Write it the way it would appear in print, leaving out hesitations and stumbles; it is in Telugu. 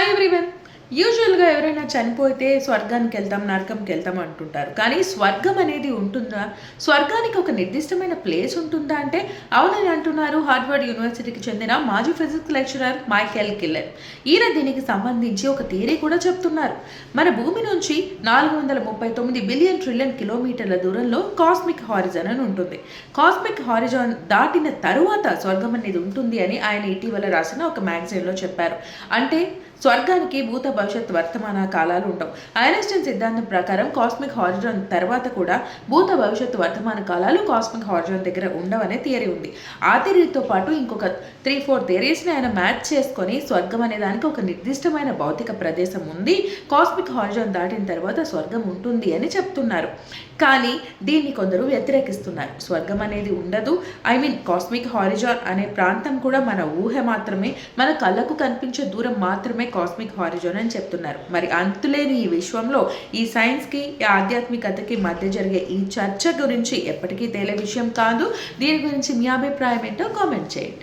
Hi everyone. యూజువల్గా ఎవరైనా చనిపోతే స్వర్గానికి వెళ్తాం, నరకంకి వెళ్తాం అంటుంటారు. కానీ స్వర్గం అనేది ఉంటుందా? స్వర్గానికి ఒక నిర్దిష్టమైన ప్లేస్ ఉంటుందా అంటే అవునని అంటున్నారు హార్వర్డ్ యూనివర్సిటీకి చెందిన మాజీ ఫిజిక్స్ లెక్చరర్ మైకేల్ కిల్లెన్. ఈయన దీనికి సంబంధించి ఒక థియరీ కూడా చెప్తున్నారు. మన భూమి నుంచి 439 బిలియన్ ట్రిలియన్ కిలోమీటర్ల దూరంలో కాస్మిక్ హారిజన్ అని ఉంటుంది. కాస్మిక్ హారిజన్ దాటిన తరువాత స్వర్గం అనేది ఉంటుంది అని ఆయన ఇటీవల రాసిన ఒక మ్యాగజైన్లో చెప్పారు. అంటే స్వర్గానికి భూత భవిష్యత్ వర్తమాన కాలాలు ఉండవు. ఐన్స్టీన్ సిద్ధాంతం ప్రకారం కాస్మిక్ హారిజన్ తర్వాత కూడా భూత భవిష్యత్తు వర్తమాన కాలాలు కాస్మిక్ హారిజన్ దగ్గర ఉండవనే థియరీ ఉంది. ఆ థియరీతో పాటు ఇంకొక 3-4 థియరీస్ని ఆయన మ్యాచ్ చేసుకొని స్వర్గం అనే దానికి ఒక నిర్దిష్టమైన భౌతిక ప్రదేశం ఉంది, కాస్మిక్ హారిజన్ దాటిన తర్వాత స్వర్గం ఉంటుంది అని చెప్తున్నారు. కానీ దీన్ని కొందరు వ్యతిరేకిస్తున్నారు. స్వర్గం అనేది ఉండదు, కాస్మిక్ హారిజన్ అనే ప్రాంతం కూడా మన ఊహ మాత్రమే, మన కళ్ళకు కనిపించే దూరం మాత్రమే కాస్మిక్ హారిజన్ అని చెప్తున్నారు. మరి అంతులేని ఈ విశ్వంలో ఈ సైన్స్కి ఈ ఆధ్యాత్మికతకి మధ్య జరిగే ఈ చర్చ గురించి ఎప్పటికీ తేలే విషయం కాదు. దీని గురించి మీ అభిప్రాయం ఏంటో కామెంట్ చేయండి.